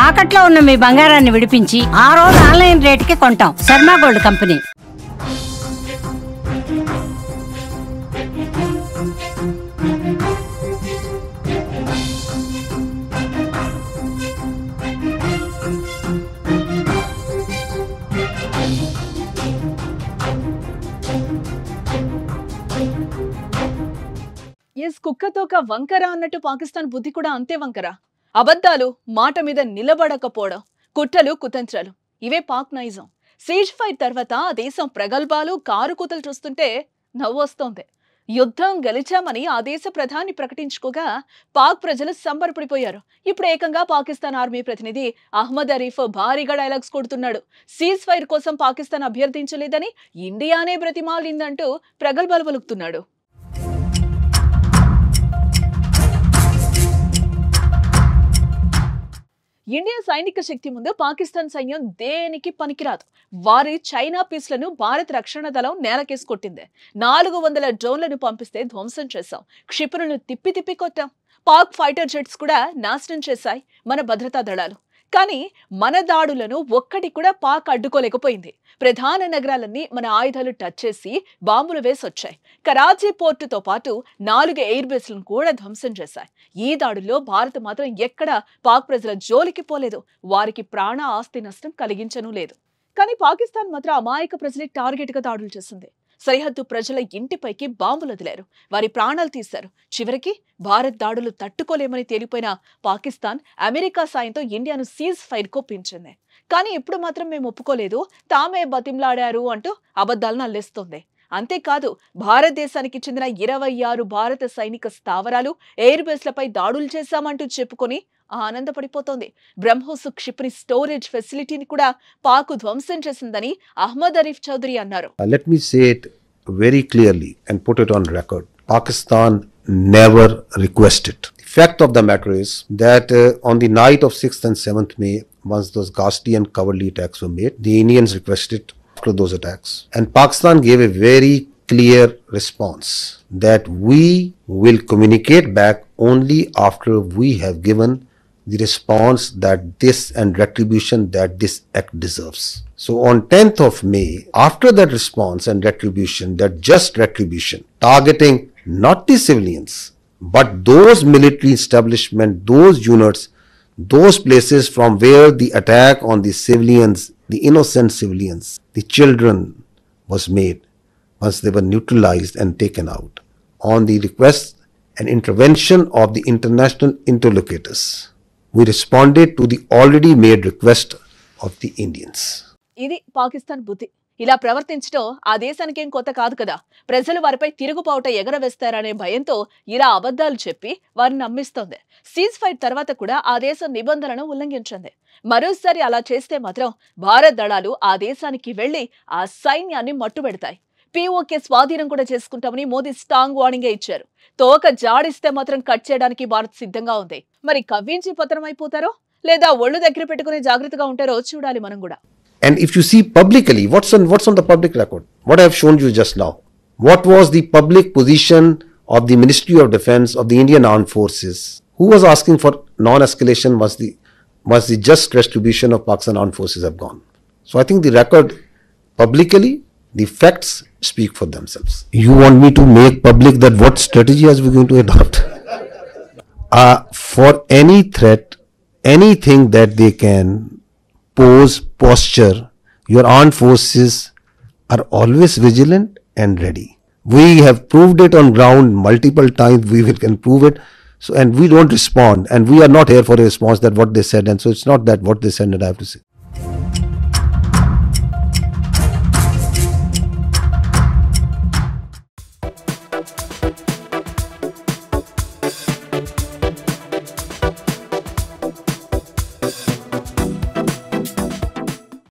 తాకట్లో ఉన్న మీ బంగారాన్ని విడిపించి ఆ రోజు ఆన్లైన్ రేటుకి కొంటాం. Sharma gold company. ఎస్ కుక్కతోక వంకర అన్నట్టు పాకిస్తాన్ బుద్ధి కూడా అంతే వంకర. అబద్ధాలు, మాట మీద నిలబడకపోవడం, కుట్రలు, కుతంత్రాలు ఇవే పాక్ నైజం. సీజ్ ఫైర్ తర్వాత ఆ దేశం ప్రగల్భాలు, కారుకూతలు చూస్తుంటే నవ్వు వస్తోంది. యుద్ధం గెలిచామని ఆ దేశ ప్రధాని ప్రకటించుకోగా పాక్ ప్రజలు సంబరపడిపోయారు. ఇప్పుడు ఏకంగా పాకిస్తాన్ ఆర్మీ ప్రతినిధి అహ్మద్ అరీఫ్ భారీగా డైలాగ్స్ కొడుతున్నాడు. సీజ్ ఫైర్ కోసం పాకిస్తాన్ అభ్యర్థించలేదని ఇండియానే బ్రతిమాలిందంటూ ప్రగల్భాలు పలుకుతున్నాడు. ఇండియా సైనిక శక్తి ముందు పాకిస్తాన్ సైన్యం దేనికి పనికిరాదు. వారి చైనా పీస్లను భారత రక్షణ దళం నేలకేసి కొట్టింది. 400 డ్రోన్లను పంపిస్తే ధ్వంసం చేశాం. క్షిపణులను తిప్పి తిప్పి కొట్టాం. పాక్ ఫైటర్ జెట్స్ కూడా నాశనం చేశాయి మన భద్రతా దళాలు. కానీ మన దాడులను ఒక్కటి కూడా పాక్ అడ్డుకోలేకపోయింది. ప్రధాన నగరాలన్నీ మన ఆయుధాలు టచ్ చేసి బాంబులు వేసొచ్చాయి. కరాచీ పోర్టుతో పాటు 4 ఎయిర్ బేస్లను కూడా ధ్వంసం చేశాయి. ఈ దాడుల్లో భారత్ మాత్రం ఎక్కడా పాక్ ప్రజల జోలికి పోలేదు. వారికి ప్రాణ ఆస్తి నష్టం కలిగించను లేదు. కానీ పాకిస్తాన్ మాత్రం అమాయక ప్రజలే టార్గెట్ గా దాడులు చేసింది. సరిహద్దు ప్రజల ఇంటిపైకి బాంబులు వదిలారు. వారి ప్రాణాలు తీశారు. చివరికి భారత్ దాడులు తట్టుకోలేమని తేలిపోయిన పాకిస్తాన్ అమెరికా సాయంతో ఇండియాను సీజ్ ఫైర్ కొప్పించింది. కానీ ఇప్పుడు మాత్రం మేము ఒప్పుకోలేదు, తామే బతింలాడారు అంటూ అబద్ధాలను అల్లేస్తోంది. అంతేకాదు భారతదేశానికి చెందిన 26 భారత సైనిక స్థావరాలు, ఎయిర్ బేస్లపై దాడులు చేశామంటూ చెప్పుకొని ఆనందపడిపోతోంది. బ్రహ్మోస్ క్షిపణి స్టోరేజ్ ఫెసిలిటీని కూడా పాక్ ధ్వంసం చేసిందని అహ్మద్ అరీఫ్ చౌదరి అన్నారు. Let me say it very clearly and put it on record. Pakistan never requested. The fact of the matter is that on the night of 6th and 7th May, once those ghastly and cowardly attacks were made, the Indians requested after those attacks. And Pakistan gave a very clear response that we will communicate back only after we have given the response that this and retribution that this act deserves. So on 10th of May, after that response and retribution, that just retribution, targeting not the civilians, but those military establishments, those units, those places from where the attack on the civilians, the innocent civilians, the children was made, once they were neutralized and taken out, on the request and intervention of the international interlocutors, we responded to the already made request of the Indians. ఇది పాకిస్తాన్ బుద్ధి. ఇలా ప్రవర్తించడం ఆ దేశానికి ఏం కొత్త కాదు కదా. ప్రజలు వారిపై తిరుగుబావుట ఎగరవేస్తారనే భయంతో ఇలా అబద్ధాలు చెప్పి వారిని నమ్మిస్తోంది. సీజ్ ఫైర్ తర్వాత కూడా ఆ దేశం నిబంధనలను ఉల్లంఘించింది. మరోసారి అలా చేస్తే మాత్రం భారత్ దళాలు ఆ దేశానికి వెళ్లి ఆ సైన్యాన్ని మట్టుబెడతాయి. పీఓకే స్వాధీనం కూడా చేసుకుంటామని మోదీ స్ట్రాంగ్ వార్నింగ్ ఇచ్చారు. తోక జాడిస్తే మాత్రం కట్ చేయడానికి భారత్ సిద్ధంగా ఉంది. మరి కవ్వించి పతనమైపోతారో లేదా ఒళ్ళు దగ్గర పెట్టుకునే జాగ్రత్తగా ఉంటారో చూడాలి మనం కూడా. And if you see publicly, what's on the public record? What I have shown you just now. What was the public position of the Ministry of Defence of the Indian Armed Forces? Who was asking for non-escalation once the just retribution of Pakistan Armed Forces have gone? So I think the record publicly, the facts speak for themselves. You want me to make public that what strategy are we going to adopt? For any threat, anything that they can pose, posture, your armed forces are always vigilant and ready. We have proved it on ground multiple times. We can prove it. So, and we don't respond, and we are not here for a response that what they said, and so it's not that what they said that I have to say.